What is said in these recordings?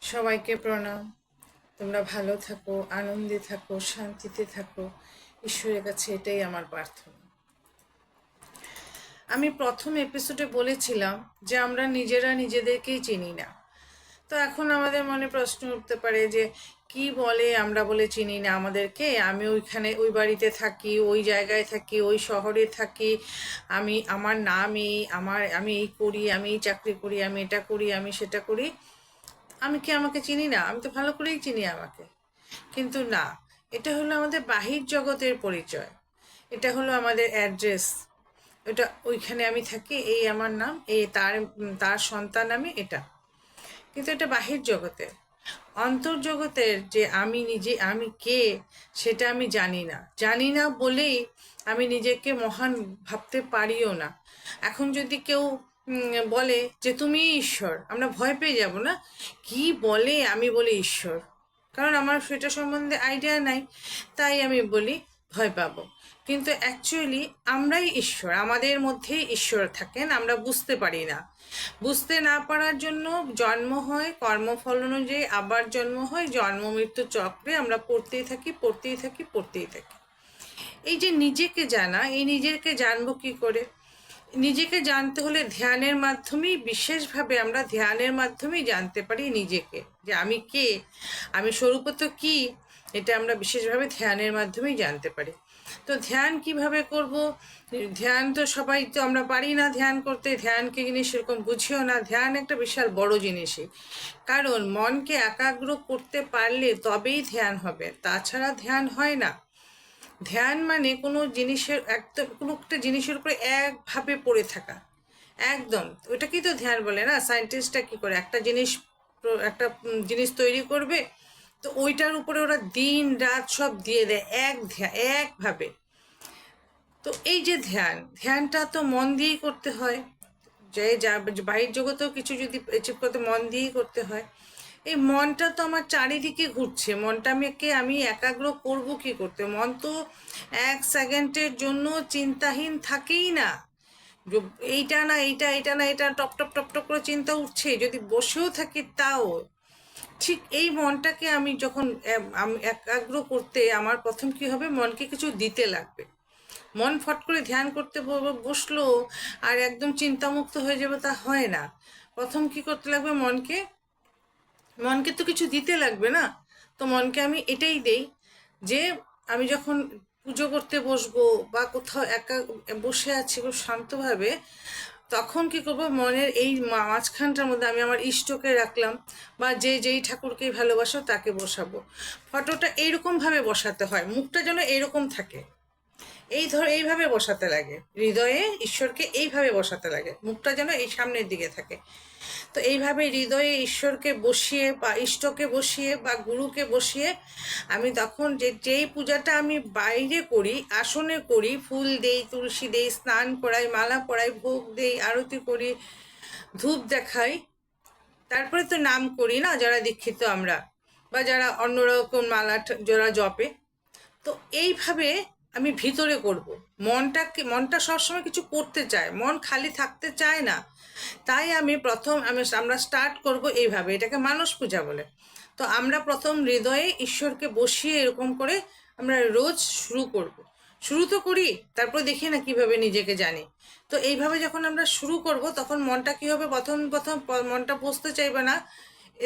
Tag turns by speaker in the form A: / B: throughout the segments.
A: সবাইকে প্রণাম। তোমরা ভালো থাকো, আনন্দে থাকো, শান্তিতে থাকো। ঈশ্বরের কাছে এটাই আমার প্রার্থনা। আমি প্রথম এপিসোডে বলেছিলাম যে আমরা নিজেরা নিজেদেরকেই চিনি না। তো এখন আমাদের মনে প্রশ্ন উঠতে পারে যে কি বলে আমরা বলে চিনি না আমাদেরকে? আমি ওইখানে ওই বাড়িতে থাকি, ওই জায়গায় থাকি, ওই শহরে থাকি, আমার নাম এই, আমি এই করি, আমি এই চাকরি করি, আমি এটা করি, আমি সেটা করি। আমি কি আমাকে চিনি না? আমি তো ভালো করেই চিনি আমাকে। কিন্তু না, এটা হলো আমাদের বাহির জগতের পরিচয়। এটা হলো আমাদের অ্যাড্রেস। এটা ওইখানে আমি থাকি, এই আমার নাম, এই তার সন্তান আমি, এটা। কিন্তু এটা বাহির জগতের। অন্তর্জগতের যে আমি নিজে, আমি কে, সেটা আমি জানি না বলেই আমি নিজেকে মহান ভাবতে পারিও না। এখন যদি কেউ বলে যে তুমি ঈশ্বর, আমরা ভয় পেয়ে যাব না? কি বলে, আমি বলি ঈশ্বর, কারণ আমার সেটা সম্বন্ধে আইডিয়া নাই, তাই আমি বলি ভয় পাবো। কিন্তু অ্যাকচুয়ালি আমরাই ঈশ্বর, আমাদের মধ্যেই ঈশ্বর থাকেন, আমরা বুঝতে পারি না। বুঝতে না পারার জন্য জন্ম হয়, কর্মফল অনুযায়ী আবার জন্ম হয়, জন্ম মৃত্যু চক্রে আমরা পড়তেই থাকি। এই যে নিজেকে জানা, এই নিজেকে জানবো কি করে? নিজেকে জানতে হলে ধ্যানের মাধ্যমেই, বিশেষভাবে আমরা ধ্যানের মাধ্যমেই জানতে পারি নিজেকে, যে আমি কে, আমি স্বরূপত কি, এটা আমরা বিশেষভাবে ধ্যানের মাধ্যমেই জানতে পারি। তো ধ্যান কিভাবে করব? ধ্যান তো সবাই তো আমরা পারি না ধ্যান করতে, ধ্যানকে জিনিস সেরকম বুঝিও না। ধ্যান একটা বিশাল বড় জিনিসই, কারণ মনকে একাগ্র করতে পারলে তবেই ধ্যান হবে, তাছাড়া ধ্যান হয় না। ধ্যান মানে কোনো জিনিসের একদম, কোনো একটা জিনিসের উপরে একভাবে পড়ে থাকা, একদম। ওটাকেই তো ধ্যান বলে না? সায়েন্টিস্টরা কি করে, একটা জিনিস তৈরি করবে, তো ওইটার উপরে ওরা দিন রাত সব দিয়ে দেয় একভাবে। তো এই যে ধ্যানটা তো মন দিয়েই করতে হয়। বাহির জগতেও কিছু যদি অ্যাচিভ করতে, মন দিয়েই করতে হয়। এই মনটা তো আমার চারিদিকে ঘুরছে, আমি একাগ্র করব কি করতে? মন তো 1 সেকেন্ডের জন্য চিন্তাহীন থাকেই না। এইটা না এইটা, এটা না এটা, টপ টপ টপ টপ করে চিন্তা উঠছে, যদি বসেও থাকি তাও। ঠিক এই মনটাকে আমি যখন আমি একাগ্র করতে, আমার প্রথম কি হবে, মনকে কিছু দিতে লাগবে। মন ফট করে ধ্যান করতে বসলো আর একদম চিন্তামুক্ত হয়ে যাবে, তা হয় না। প্রথম কি করতে লাগবে, মনকে মনকে তো কিছু দিতে লাগবে না? তো মনকে আমি এটাই দেই যে আমি যখন পুজো করতে বসবো বা কোথাও একা বসে আছি খুব শান্তভাবে, তখন কি করবো, মনের এই মাঝখানটার মধ্যে আমি আমার ইষ্টকে রাখলাম, বা যেই ঠাকুরকেই ভালোবাসো তাকে বসাবো। ফটোটা এইরকমভাবে বসাতে হয়, মুখটা যেন এইরকম থাকে, এইভাবে বসাতে লাগে, হৃদয়ে ঈশ্বরকে এইভাবে বসাতে লাগে, মুখটা যেন এই সামনের দিকে থাকে। তো এইভাবে হৃদয়ে ঈশ্বরকে বসিয়ে বা ইষ্টকে বসিয়ে বা গুরুকে বসিয়ে আমি তখন যেই পূজাটা আমি বাইরে করি, আসনে করি, ফুল দেই, তুলসী দেই, স্নান করাই, মালা পরাই, ভোগ দেই, আরতি করি, ধূপ দেখাই, তারপরে তো নাম করি না যারা দীক্ষিত আমরা, বা যারা অন্যরকম মালা যারা জপে। তো এইভাবে আমি ভিতরে করব। মনটা সবসময় কিছু করতে চায়, মন খালি থাকতে চায় না। তাই আমরা স্টার্ট করব এইভাবে, এটাকে মানস পূজা বলে। তো আমরা প্রথম হৃদয়ে ঈশ্বরকে বসিয়ে এরকম করে আমরা রোজ শুরু তো করি, তারপর দেখি না কিভাবে নিজেকে জানি। তো এইভাবে যখন আমরা শুরু করব, তখন মনটা কি হবে, প্রথম প্রথম মনটা বসতে চাইবে না,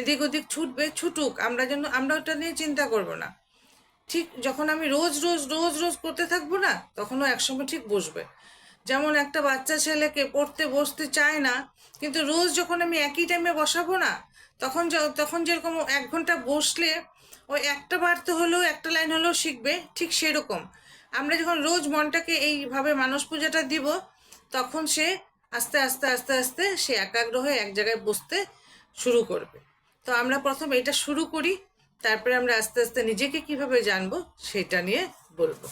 A: এদিক ওদিক ছুটবে, ছুটুক, আমরা ওটা নিয়ে চিন্তা করব না। ঠিক যখন আমি রোজ রোজ রোজ রোজ করতে থাকবো না, তখনও একসময় ঠিক বসবে। যেমন একটা বাচ্চা ছেলেকে পড়তে বসতে চায় না, কিন্তু রোজ যখন আমি একই টাইমে বসাবো না, তখন যেরকম 1 ঘন্টা বসলে ওই একটা বার তো হলেও, একটা লাইন হলেও শিখবে, ঠিক সেরকম আমরা যখন রোজ মনটাকে এইভাবে মানস পূজাটা দিব, তখন সে আস্তে আস্তে আস্তে আস্তে সে একাগ্র হয়ে এক জায়গায় বসতে শুরু করবে। তো আমরা প্রথম এটা শুরু করি, তারপরে আমরা আস্তে আস্তে নিজেকে কিভাবে জানবো সেটা নিয়ে বলবো।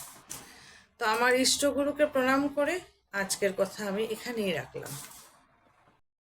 A: তো আমার ইষ্টগুরুকে প্রণাম করে আজকের কথা আমি এখানেই রাখলাম।